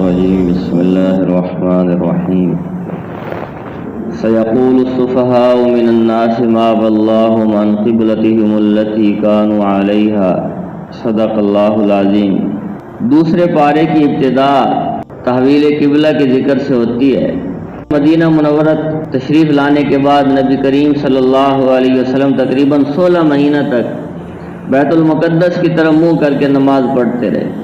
الرجيم بسم الله الرحمن الرحيم سيقول السفهاء من الناس ما واللهم عن قبلتهم التي كانوا عليها صدق اللہ العظیم۔ دوسرے پارے کی ابتدا تحویل قبلہ کے ذکر سے ہوتی ہے۔ مدینہ منورہ تشریف لانے کے بعد نبی کریم صلی اللہ علیہ وسلم تقریباً 16 مہینہ تک بیت المقدس کی طرف منہ کر کے نماز پڑھتے رہے،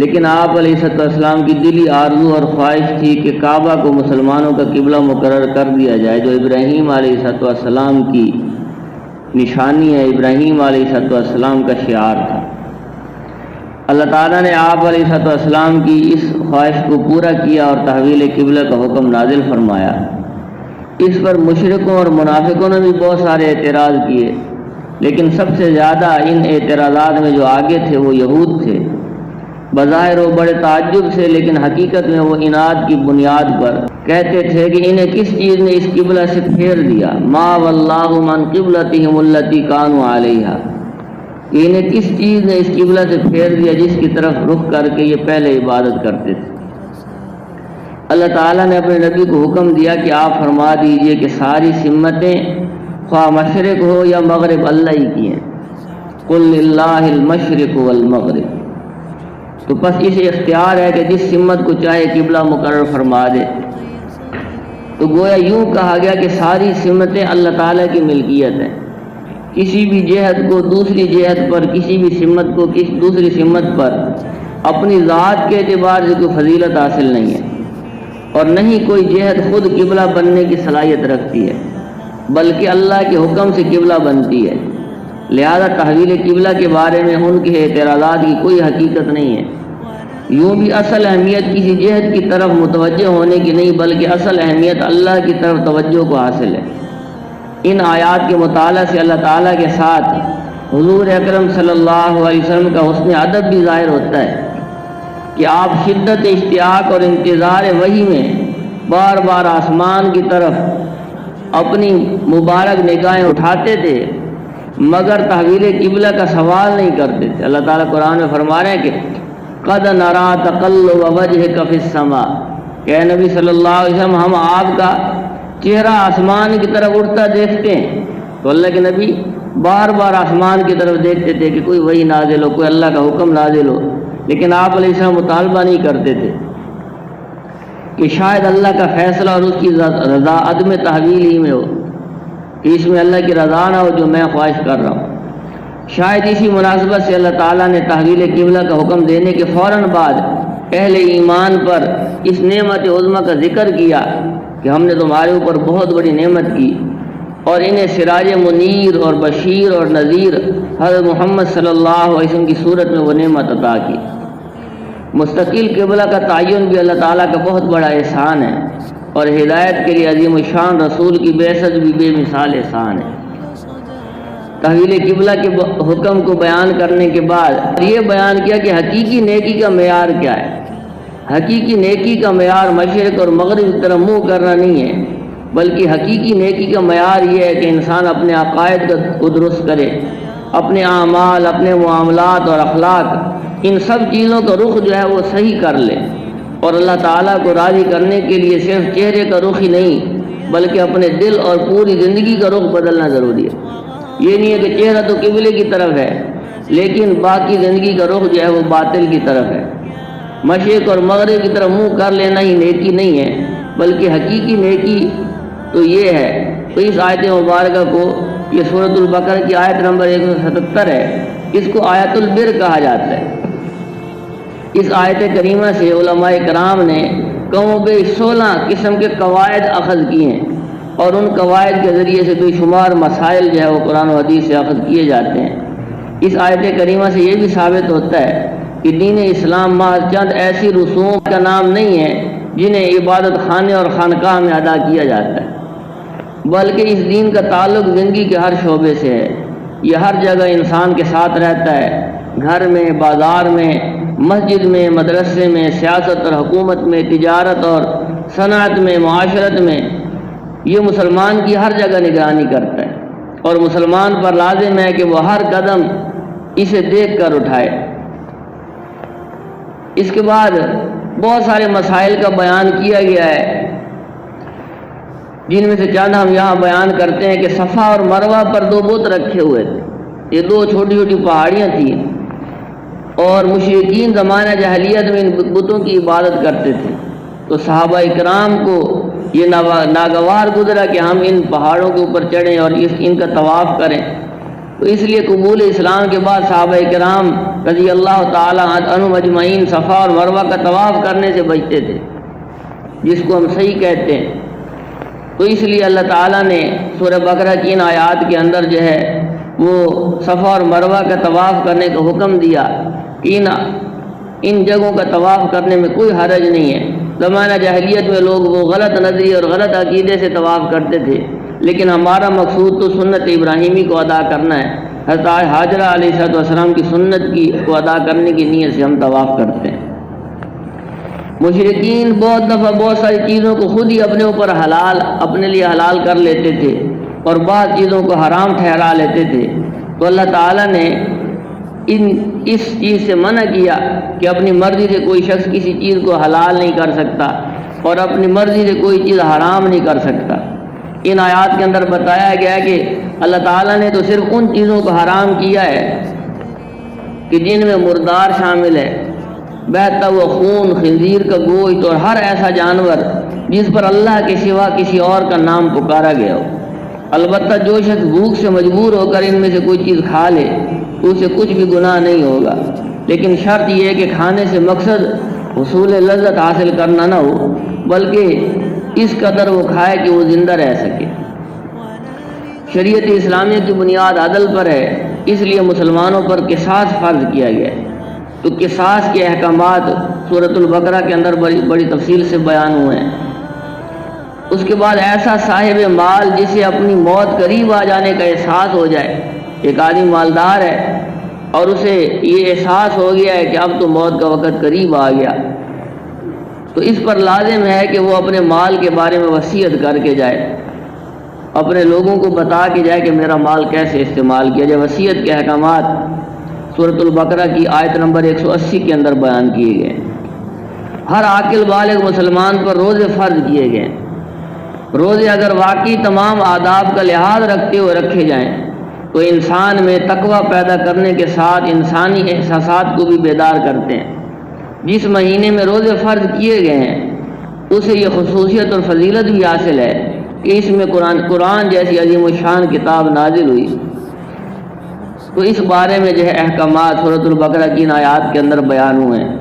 لیکن آپ علیہ السلام کی دلی آرزو اور خواہش تھی کہ کعبہ کو مسلمانوں کا قبلہ مقرر کر دیا جائے، جو ابراہیم علیہ السلام کی نشانی ہے، ابراہیم علیہ السلام کا شعار تھا۔ اللہ تعالیٰ نے آپ علیہ السلام کی اس خواہش کو پورا کیا اور تحویل قبلہ کا حکم نازل فرمایا۔ اس پر مشرکوں اور منافقوں نے بھی بہت سارے اعتراض کیے، لیکن سب سے زیادہ ان اعتراضات میں جو آگے تھے وہ یہود تھے۔ بظاہر وہ بڑے تعجب سے، لیکن حقیقت میں وہ اناد کی بنیاد پر کہتے تھے کہ انہیں کس چیز نے اس قبلہ سے پھیر دیا، ما واللہ من قبلتہم التی کانوا علیہا، انہیں کس چیز نے اس قبلہ سے پھیر دیا جس کی طرف رخ کر کے یہ پہلے عبادت کرتے تھے۔ اللہ تعالیٰ نے اپنے نبی کو حکم دیا کہ آپ فرما دیجئے کہ ساری سمتیں خواہ مشرق ہو یا مغرب اللہ ہی کی ہیں، قل للہ المشرق والمغرب۔ تو بس اسے اختیار ہے کہ جس سمت کو چاہے قبلہ مقرر فرما دے۔ تو گویا یوں کہا گیا کہ ساری سمتیں اللہ تعالیٰ کی ملکیت ہیں، کسی بھی جہت کو دوسری جہت پر، کسی بھی سمت کو دوسری سمت پر اپنی ذات کے اعتبار سے کوئی فضیلت حاصل نہیں ہے، اور نہ ہی کوئی جہت خود قبلہ بننے کی صلاحیت رکھتی ہے، بلکہ اللہ کے حکم سے قبلہ بنتی ہے۔ لہذا تحویل قبلہ کے بارے میں ان کے اعتراضات کی کوئی حقیقت نہیں ہے۔ یوں بھی اصل اہمیت کسی جہت کی طرف متوجہ ہونے کی نہیں، بلکہ اصل اہمیت اللہ کی طرف توجہ کو حاصل ہے۔ ان آیات کے مطالعہ سے اللہ تعالیٰ کے ساتھ حضور اکرم صلی اللہ علیہ وسلم کا حسن ادب بھی ظاہر ہوتا ہے کہ آپ شدت اشتیاق اور انتظار وحی میں بار بار آسمان کی طرف اپنی مبارک نگاہیں اٹھاتے تھے، مگر تحویل قبلہ کا سوال نہیں کرتے تھے۔ اللہ تعالیٰ قرآن میں فرما رہے ہیں کہ قد نرا تقلب وجہک فی السماء، کہ اے نبی صلی اللہ علیہ وسلم ہم آپ کا چہرہ آسمان کی طرف اٹھتا دیکھتے ہیں۔ تو اللہ کے نبی بار بار آسمان کی طرف دیکھتے تھے کہ کوئی وحی نازل ہو، کوئی اللہ کا حکم نازل ہو، لیکن آپ علیہ السلام مطالبہ نہیں کرتے تھے کہ شاید اللہ کا فیصلہ اور اس کی رضا عدم تحویل ہی میں ہو، کہ اس میں اللہ کی رضا نہ ہو جو میں خواہش کر رہا ہوں۔ شاید اسی مناسبت سے اللہ تعالیٰ نے تحویل قبلہ کا حکم دینے کے فوراً بعد اہل ایمان پر اس نعمت عظمیٰ کا ذکر کیا کہ ہم نے تمہارے اوپر بہت بڑی نعمت کی، اور انہیں سراج منیر اور بشیر اور نذیر حضرت محمد صلی اللہ علیہ وسلم کی صورت میں وہ نعمت عطا کی۔ مستقل قبلہ کا تعین بھی اللہ تعالیٰ کا بہت بڑا احسان ہے، اور ہدایت کے لیے عظیم الشان رسول کی بعثت بھی بے مثال احسان ہے۔ تحویل قبلہ کے حکم کو بیان کرنے کے بعد یہ بیان کیا کہ حقیقی نیکی کا معیار کیا ہے۔ حقیقی نیکی کا معیار مشرق اور مغرب کی طرف منہ کرنا نہیں ہے، بلکہ حقیقی نیکی کا معیار یہ ہے کہ انسان اپنے عقائد کو درست کرے، اپنے اعمال، اپنے معاملات اور اخلاق، ان سب چیزوں کا رخ جو ہے وہ صحیح کر لے، اور اللہ تعالیٰ کو راضی کرنے کے لیے صرف چہرے کا رخ ہی نہیں بلکہ اپنے دل اور پوری زندگی کا رخ بدلنا ضروری ہے۔ یہ نہیں ہے کہ چہرہ تو قبلے کی طرف ہے لیکن باقی زندگی کا رخ جو ہے وہ باطل کی طرف ہے۔ مشرق اور مغرب کی طرف منہ کر لینا ہی نیکی نہیں ہے، بلکہ حقیقی نیکی تو یہ ہے۔ تو اس آیت مبارکہ کو، یہ سورۃ البقرہ کی آیت نمبر 177 ہے، اس کو آیت البر کہا جاتا ہے۔ اس آیت کریمہ سے علماء کرام نے کم و بیش 16 قسم کے قواعد اخذ کیے ہیں، اور ان قواعد کے ذریعے سے بے شمار مسائل جو ہے وہ قرآن و حدیث سے اخذ کیے جاتے ہیں۔ اس آیت کریمہ سے یہ بھی ثابت ہوتا ہے کہ دین اسلام محض چند ایسی رسوم کا نام نہیں ہے جنہیں عبادت خانے اور خانقاہ میں ادا کیا جاتا ہے، بلکہ اس دین کا تعلق زندگی کے ہر شعبے سے ہے۔ یہ ہر جگہ انسان کے ساتھ رہتا ہے، گھر میں، بازار میں، مسجد میں، مدرسے میں، سیاست اور حکومت میں، تجارت اور صنعت میں، معاشرت میں۔ یہ مسلمان کی ہر جگہ نگرانی کرتا ہے، اور مسلمان پر لازم ہے کہ وہ ہر قدم اسے دیکھ کر اٹھائے۔ اس کے بعد بہت سارے مسائل کا بیان کیا گیا ہے، جن میں سے چند ہم یہاں بیان کرتے ہیں کہ صفا اور مروہ پر 2 بت رکھے ہوئے تھے۔ یہ 2 چھوٹی چھوٹی پہاڑیاں تھیں، اور مشرکین زمانہ جاہلیت میں ان بتوں کی عبادت کرتے تھے۔ تو صحابہ اکرام کو یہ ناگوار گزرا کہ ہم ان پہاڑوں کے اوپر چڑھیں اور ان کا طواف کریں۔ تو اس لیے قبول اسلام کے بعد صحابہ کرام رضی اللہ تعالی عنہم اجمعین صفا اور مروہ کا طواف کرنے سے بچتے تھے، جس کو ہم صحیح کہتے ہیں۔ تو اس لیے اللہ تعالیٰ نے سورہ بقرہ کی ان آیات کے اندر جو ہے وہ صفا اور مروہ کا طواف کرنے کا حکم دیا کہ ان جگہوں کا طواف کرنے میں کوئی حرج نہیں ہے۔ زمانہ جاہلیت میں لوگ وہ غلط نظریے اور غلط عقیدے سے طواف کرتے تھے، لیکن ہمارا مقصود تو سنت ابراہیمی کو ادا کرنا ہے۔ حضرت حاجرہ علیہ السلام کی سنت کو ادا کرنے کی نیت سے ہم طواف کرتے ہیں۔ مشرکین بہت دفعہ بہت ساری چیزوں کو خود ہی اپنے لیے حلال کر لیتے تھے اور بعض چیزوں کو حرام ٹھہرا لیتے تھے۔ تو اللہ تعالیٰ نے اس چیز سے منع کیا کہ اپنی مرضی سے کوئی شخص کسی چیز کو حلال نہیں کر سکتا اور اپنی مرضی سے کوئی چیز حرام نہیں کر سکتا۔ ان آیات کے اندر بتایا گیا ہے کہ اللہ تعالیٰ نے تو صرف ان چیزوں کو حرام کیا ہے کہ جن میں مردار شامل ہے، بہتا ہوا خون، خنزیر کا گوشت اور ہر ایسا جانور جس پر اللہ کے سوا کسی اور کا نام پکارا گیا ہو۔ البتہ جو شخص بھوک سے مجبور ہو کر ان میں سے کوئی چیز کھا لے تو اسے کچھ بھی گناہ نہیں ہوگا، لیکن شرط یہ ہے کہ کھانے سے مقصد حصول لذت حاصل کرنا نہ ہو، بلکہ اس قدر وہ کھائے کہ وہ زندہ رہ سکے۔ شریعت اسلامیہ کی بنیاد عدل پر ہے، اس لیے مسلمانوں پر قصاص فرض کیا گیا ہے۔ تو قصاص کے احکامات سورۃ البقرہ کے اندر بڑی تفصیل سے بیان ہوئے ہیں۔ اس کے بعد ایسا صاحب مال جسے اپنی موت قریب آ جانے کا احساس ہو جائے، ایک آدمی مالدار ہے اور اسے یہ احساس ہو گیا ہے کہ اب تو موت کا وقت قریب آ گیا، تو اس پر لازم ہے کہ وہ اپنے مال کے بارے میں وصیت کر کے جائے، اپنے لوگوں کو بتا کے جائے کہ میرا مال کیسے استعمال کیا جائے۔ وصیت کے احکامات سورۃ البقرہ کی آیت نمبر 180 کے اندر بیان کیے گئے۔ ہر عاقل بالغ مسلمان پر روزے فرض کیے گئے۔ روزے اگر واقعی تمام آداب کا لحاظ رکھتے ہوئے رکھے جائیں تو انسان میں تقوی پیدا کرنے کے ساتھ انسانی احساسات کو بھی بیدار کرتے ہیں۔ جس مہینے میں روزے فرض کیے گئے ہیں اسے یہ خصوصیت اور فضیلت بھی حاصل ہے کہ اس میں قرآن جیسی عظیم الشان کتاب نازل ہوئی۔ تو اس بارے میں جو ہے احکامات سورۃ البقرہ کی ان آیات کے اندر بیان ہوئے ہیں۔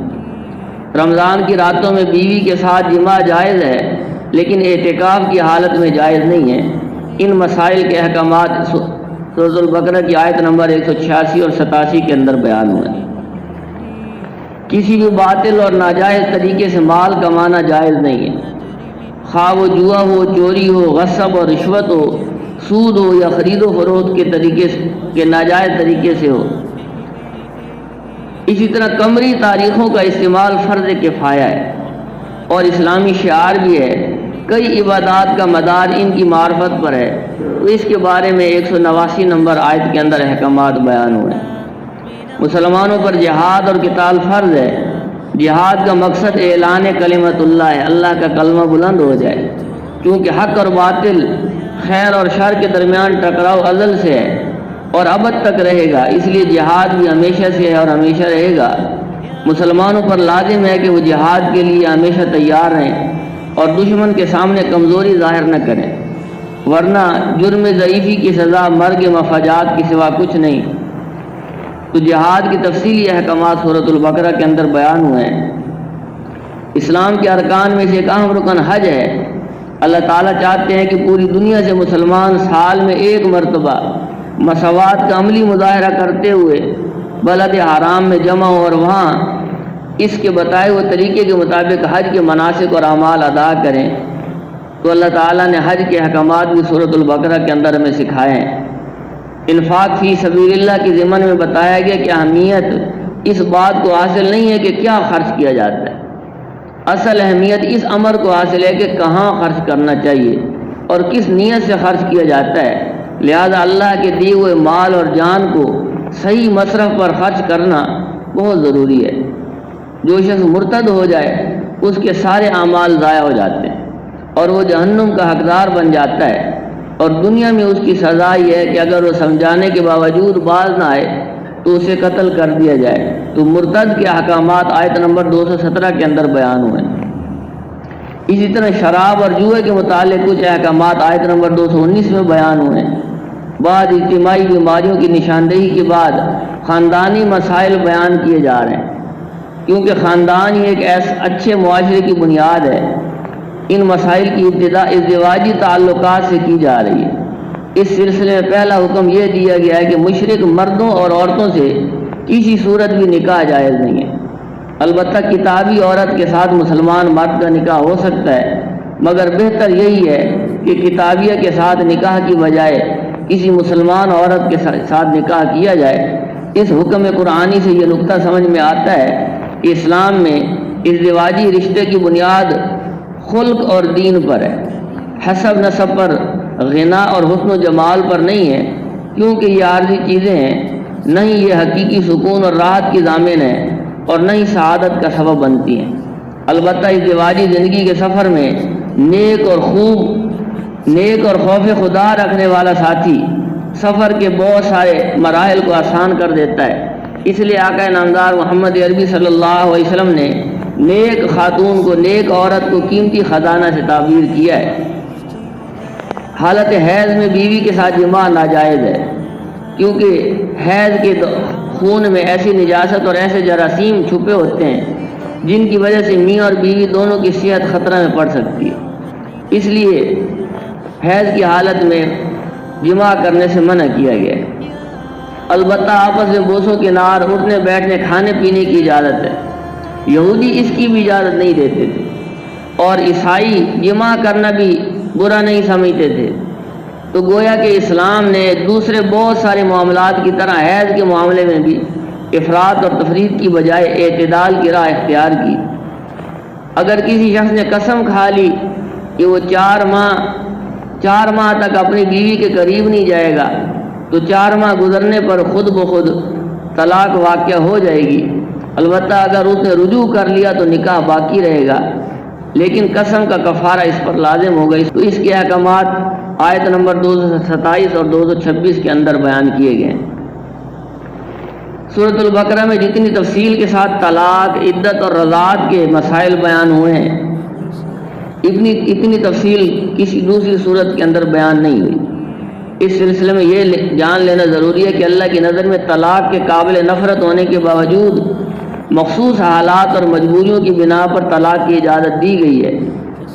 رمضان کی راتوں میں بیوی کے ساتھ جماع جائز ہے، لیکن اعتکاف کی حالت میں جائز نہیں ہے۔ ان مسائل کے احکامات سورۃ البقرہ کی آیت نمبر 186 اور 87 کے اندر بیان ہوئے ہیں۔ کسی بھی باطل اور ناجائز طریقے سے مال کمانا جائز نہیں ہے، خواہ وہ جوا ہو، چوری ہو، غصب اور رشوت ہو، سود ہو یا خرید و فروخت کے طریقے کے ناجائز طریقے سے ہو۔ اسی طرح قمری تاریخوں کا استعمال فرض کفایہ ہے اور اسلامی شعار بھی ہے۔ کئی عبادات کا مدار ان کی معرفت پر ہے، تو اس کے بارے میں 189 نمبر آیت کے اندر احکامات بیان ہوئے۔ مسلمانوں پر جہاد اور قتال فرض ہے۔ جہاد کا مقصد اعلان کلمت اللہ ہے، اللہ کا کلمہ بلند ہو جائے، کیونکہ حق اور باطل، خیر اور شر کے درمیان ٹکراؤ ازل سے ہے اور ابد تک رہے گا، اس لیے جہاد بھی ہمیشہ سے ہے اور ہمیشہ رہے گا۔ مسلمانوں پر لازم ہے کہ وہ جہاد کے لیے ہمیشہ تیار رہیں اور دشمن کے سامنے کمزوری ظاہر نہ کریں، ورنہ جرم ضعیفی کی سزا مرگ مفاجات کے سوا کچھ نہیں۔ تو جہاد کی تفصیلی احکامات سورۃ البقرہ کے اندر بیان ہوئے ہیں۔ اسلام کے ارکان میں سے ایک اہم رکن حج ہے۔ اللہ تعالیٰ چاہتے ہیں کہ پوری دنیا سے مسلمان سال میں ایک مرتبہ مساوات کا عملی مظاہرہ کرتے ہوئے بلد حرام میں جمع ہو اور وہاں اس کے بتائے ہوئے طریقے کے مطابق حج کے مناسک اور اعمال ادا کریں۔ تو اللہ تعالیٰ نے حج کے احکامات بھی سورۃ البقرہ کے اندر ہمیں سکھائے ہیں۔ انفاق فی سبیل اللہ کی ضمن میں بتایا گیا کہ اہمیت اس بات کو حاصل نہیں ہے کہ کیا خرچ کیا جاتا ہے، اصل اہمیت اس امر کو حاصل ہے کہ کہاں خرچ کرنا چاہیے اور کس نیت سے خرچ کیا جاتا ہے۔ لہذا اللہ کے دیے ہوئے مال اور جان کو صحیح مصرف پر خرچ کرنا بہت ضروری ہے۔ جو شخص مرتد ہو جائے اس کے سارے اعمال ضائع ہو جاتے ہیں اور وہ جہنم کا حقدار بن جاتا ہے، اور دنیا میں اس کی سزا یہ ہے کہ اگر وہ سمجھانے کے باوجود باز نہ آئے تو اسے قتل کر دیا جائے۔ تو مرتد کے احکامات آیت نمبر 217 کے اندر بیان ہوئے ہیں۔ اسی طرح شراب اور جوئے کے متعلق کچھ احکامات آیت نمبر 219 میں بیان ہوئے ہیں۔ بعد اجتماعی بیماریوں کی نشاندہی کے بعد خاندانی مسائل بیان کیے جا رہے ہیں، کیونکہ خاندان ہی ایک اچھے معاشرے کی بنیاد ہے۔ ان مسائل کی ابتدا ازدواجی تعلقات سے کی جا رہی ہے۔ اس سلسلے میں پہلا حکم یہ دیا گیا ہے کہ مشرک مردوں اور عورتوں سے کسی صورت بھی نکاح جائز نہیں ہے۔ البتہ کتابی عورت کے ساتھ مسلمان مرد کا نکاح ہو سکتا ہے، مگر بہتر یہی ہے کہ کتابیہ کے ساتھ نکاح کی بجائے کسی مسلمان عورت کے ساتھ نکاح کیا جائے۔ اس حکم قرآنی سے یہ نقطہ سمجھ میں آتا ہے کہ اسلام میں ازدواجی رشتے کی بنیاد خلق اور دین پر ہے، حسب نسب پر، غنا اور حسن و جمال پر نہیں ہے، کیونکہ یہ عارضی چیزیں ہیں، نہ ہی یہ حقیقی سکون اور راحت کی ضامن ہے اور نہ ہی سعادت کا سبب بنتی ہیں۔ البتہ ازدواجی زندگی کے سفر میں نیک اور خوف خدا رکھنے والا ساتھی سفر کے بہت سارے مراحل کو آسان کر دیتا ہے۔ اس لیے آقا نامدار محمد عربی صلی اللہ علیہ وسلم نے نیک خاتون کو، نیک عورت کو قیمتی خزانہ سے تعبیر کیا ہے۔ حالت حیض میں بیوی کے ساتھ جماع ناجائز ہے، کیونکہ حیض کے خون میں ایسی نجاست اور ایسے جراثیم چھپے ہوتے ہیں جن کی وجہ سے میاں اور بیوی دونوں کی صحت خطرہ میں پڑ سکتی ہے۔ اس لیے حیض کی حالت میں جماع کرنے سے منع کیا گیا ہے۔ البتہ آپس میں بوسوں کے نار، اٹھنے بیٹھنے، کھانے پینے کی اجازت ہے۔ یہودی اس کی بھی اجازت نہیں دیتے تھے، اور عیسائی جماع کرنا بھی برا نہیں سمجھتے تھے۔ تو گویا کہ اسلام نے دوسرے بہت سارے معاملات کی طرح حیض کے معاملے میں بھی افراط اور تفریط کی بجائے اعتدال کی راہ اختیار کی۔ اگر کسی شخص نے قسم کھا لی کہ وہ 4 ماہ تک اپنی بیوی کے قریب نہیں جائے گا، تو 4 ماہ گزرنے پر خود بخود طلاق واقع ہو جائے گی۔ البتہ اگر اس نے رجوع کر لیا تو نکاح باقی رہے گا، لیکن قسم کا کفارہ اس پر لازم ہوگا۔ تو اس کے احکامات آیت نمبر 227 اور 226 کے اندر بیان کیے گئے ہیں۔ سورۃ البقرہ میں جتنی تفصیل کے ساتھ طلاق، عدت اور رضاعت کے مسائل بیان ہوئے ہیں، اتنی تفصیل کسی دوسری صورت کے اندر بیان نہیں ہوئی۔ اس سلسلے میں یہ جان لینا ضروری ہے کہ اللہ کی نظر میں طلاق کے قابل نفرت ہونے کے باوجود مخصوص حالات اور مجبوریوں کی بنا پر طلاق کی اجازت دی گئی ہے،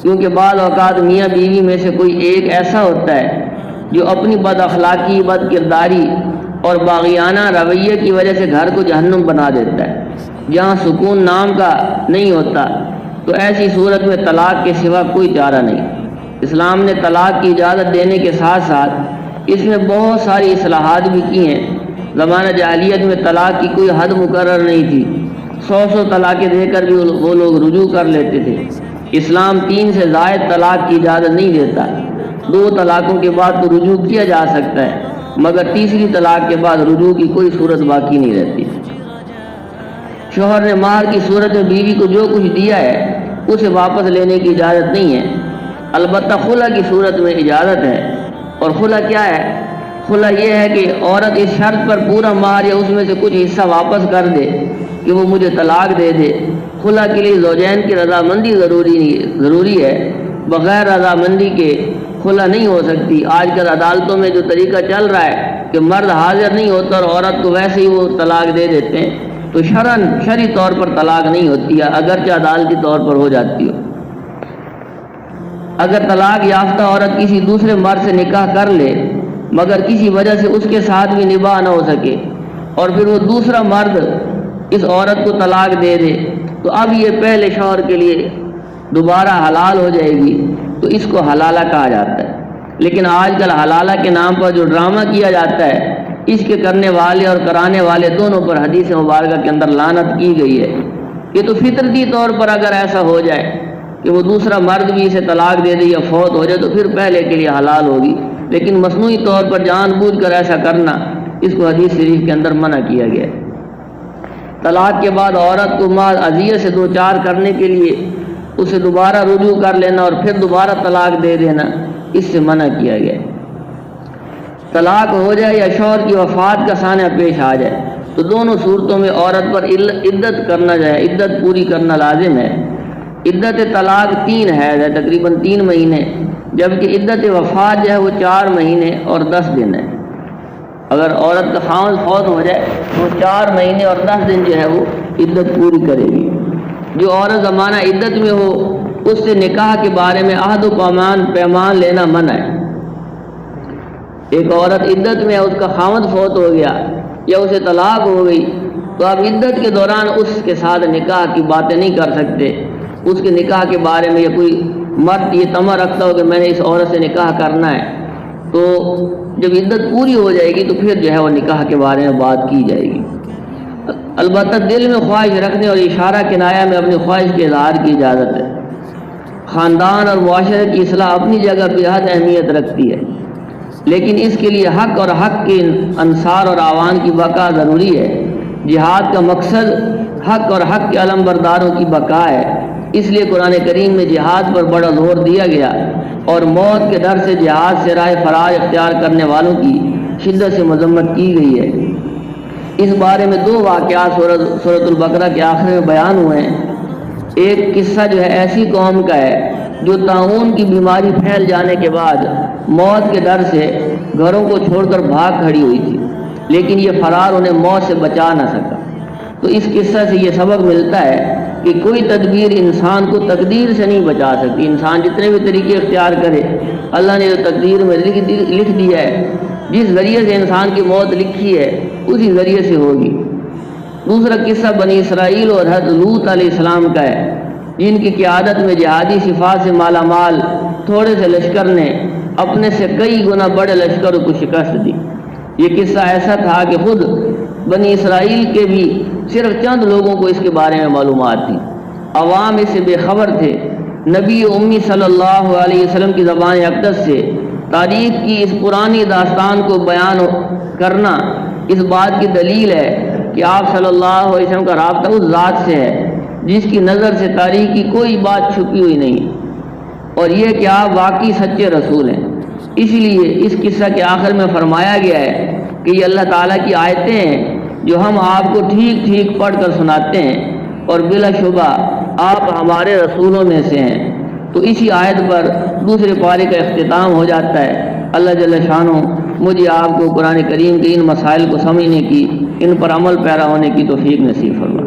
کیونکہ بعض اوقات میاں بیوی میں سے کوئی ایک ایسا ہوتا ہے جو اپنی بد اخلاقی، بد کرداری اور باغیانہ رویے کی وجہ سے گھر کو جہنم بنا دیتا ہے، جہاں سکون نام کا نہیں ہوتا۔ تو ایسی صورت میں طلاق کے سوا کوئی چارہ نہیں۔ اسلام نے طلاق کی اجازت دینے کے ساتھ ساتھ اس میں بہت ساری اصلاحات بھی کی ہیں۔ زمانہ جاہلیت میں طلاق کی کوئی حد مقرر نہیں تھی، 100 طلاقیں دے کر بھی وہ لوگ رجوع کر لیتے تھے۔ اسلام 3 سے زائد طلاق کی اجازت نہیں دیتا۔ 2 طلاقوں کے بعد تو رجوع کیا جا سکتا ہے، مگر تیسری طلاق کے بعد رجوع کی کوئی صورت باقی نہیں رہتی۔ شوہر نے مہر کی صورت میں بیوی کو جو کچھ دیا ہے اسے واپس لینے کی اجازت نہیں ہے۔ البتہ خلع کی صورت میں اجازت ہے۔ اور خلع کیا ہے؟ خلع یہ ہے کہ عورت اس شرط پر پورا مہر یا اس میں سے کچھ حصہ واپس کر دے کہ وہ مجھے طلاق دے دے۔ خلع کے لیے زوجین کی رضامندی ضروری ہے، بغیر رضامندی کے خلع نہیں ہو سکتی۔ آج کل عدالتوں میں جو طریقہ چل رہا ہے کہ مرد حاضر نہیں ہوتا اور عورت کو ویسے ہی وہ طلاق دے دیتے ہیں، تو شرعی طور پر طلاق نہیں ہوتی ہے، اگرچہ عدالتی طور پر ہو جاتی ہو۔ اگر طلاق یافتہ عورت کسی دوسرے مرد سے نکاح کر لے مگر کسی وجہ سے اس کے ساتھ بھی نباہ نہ ہو سکے، اور پھر وہ دوسرا مرد اس عورت کو طلاق دے دے، تو اب یہ پہلے شوہر کے لیے دوبارہ حلال ہو جائے گی، تو اس کو حلالہ کہا جاتا ہے۔ لیکن آج کل حلالہ کے نام پر جو ڈرامہ کیا جاتا ہے، اس کے کرنے والے اور کرانے والے دونوں پر حدیث مبارکہ کے اندر لعنت کی گئی ہے۔ یہ تو فطرتی طور پر اگر ایسا ہو جائے کہ وہ دوسرا مرد بھی اسے طلاق دے دے یا فوت ہو جائے تو پھر پہلے کے لیے حلال ہوگی، لیکن مصنوعی طور پر جان بوجھ کر ایسا کرنا، اس کو حدیث شریف کے اندر منع کیا گیا ہے۔ طلاق کے بعد عورت کو مال اذیت سے دوچار کرنے کے لیے اسے دوبارہ رجوع کر لینا اور پھر دوبارہ طلاق دے دینا، اس سے منع کیا گیا ہے۔ طلاق ہو جائے یا شوہر کی وفات کا سانحہ پیش آ جائے تو دونوں صورتوں میں عورت پر عدت کرنا جائے، عدت پوری کرنا لازم ہے۔ عدت طلاق 3 حیض ہے، تقریباً 3 مہینے، جبکہ عدت وفات جو ہے وہ 4 مہینے اور 10 دن ہے۔ اگر عورت کا خاوند فوت ہو جائے تو 4 مہینے اور 10 دن جو ہے وہ عدت پوری کرے گی۔ جو عورت زمانہ عدت میں ہو اس سے نکاح کے بارے میں عہد و پیمان لینا منع ہے۔ ایک عورت عدت میں ہے، اس کا خاوند فوت ہو گیا یا اسے طلاق ہو گئی تو آپ عدت کے دوران اس کے ساتھ نکاح کی باتیں نہیں کر سکتے۔ اس کے نکاح کے بارے میں یا کوئی مرد یہ تمنا رکھتا ہو کہ میں نے اس عورت سے نکاح کرنا ہے تو جب عدت پوری ہو جائے گی تو پھر جو ہے وہ نکاح کے بارے میں بات کی جائے گی۔ البتہ دل میں خواہش رکھنے اور اشارہ کنایہ میں اپنی خواہش کے اظہار کی اجازت ہے۔ خاندان اور معاشرے کی اصلاح اپنی جگہ بے حد اہمیت رکھتی ہے، لیکن اس کے لیے حق اور حق کے انصار اور اعوان کی بقا ضروری ہے۔ جہاد کا مقصد حق اور حق کے علم برداروں کی بقا ہے، اس لیے قرآن کریم میں جہاد پر بڑا زور دیا گیا اور موت کے ڈر سے جہاد سے راہ فرار اختیار کرنے والوں کی شدت سے مذمت کی گئی ہے۔ اس بارے میں 2 واقعات سورۃ البقرہ کے آخر میں بیان ہوئے ہیں۔ ایک قصہ جو ہے ایسی قوم کا ہے جو طاعون کی بیماری پھیل جانے کے بعد موت کے ڈر سے گھروں کو چھوڑ کر بھاگ کھڑی ہوئی تھی، لیکن یہ فرار انہیں موت سے بچا نہ سکا۔ تو اس قصہ سے یہ سبق ملتا ہے کہ کوئی تدبیر انسان کو تقدیر سے نہیں بچا سکتی۔ انسان جتنے بھی طریقے اختیار کرے، اللہ نے جو تقدیر میں لکھ دیا ہے، جس ذریعے سے انسان کی موت لکھی ہے اسی ذریعے سے ہوگی۔ دوسرا قصہ بنی اسرائیل اور حضرت لوط علیہ السلام کا ہے، جن کی قیادت میں جہادی صفات سے مالا مال تھوڑے سے لشکر نے اپنے سے کئی گنا بڑے لشکروں کو شکست دی۔ یہ قصہ ایسا تھا کہ خود بنی اسرائیل کے بھی صرف چند لوگوں کو اس کے بارے میں معلومات تھی، عوام اس سے بے خبر تھے۔ نبی امی صلی اللہ علیہ وسلم کی زبان اقدس سے تاریخ کی اس پرانی داستان کو بیان کرنا اس بات کی دلیل ہے کہ آپ صلی اللہ علیہ وسلم کا رابطہ اس ذات سے ہے جس کی نظر سے تاریخ کی کوئی بات چھپی ہوئی نہیں، اور یہ کہ آپ واقعی سچے رسول ہیں۔ اسی لیے اس قصہ کے آخر میں فرمایا گیا ہے کہ یہ اللہ تعالیٰ کی آیتیں ہیں جو ہم آپ کو ٹھیک ٹھیک پڑھ کر سناتے ہیں، اور بلا شبہ آپ ہمارے رسولوں میں سے ہیں۔ تو اسی آیت پر دوسرے پارے کا اختتام ہو جاتا ہے۔ اللہ جل شانہ مجھے آپ کو قرآن کریم کے ان مسائل کو سمجھنے کی، ان پر عمل پیرا ہونے کی توفیق نصیب فرمائے۔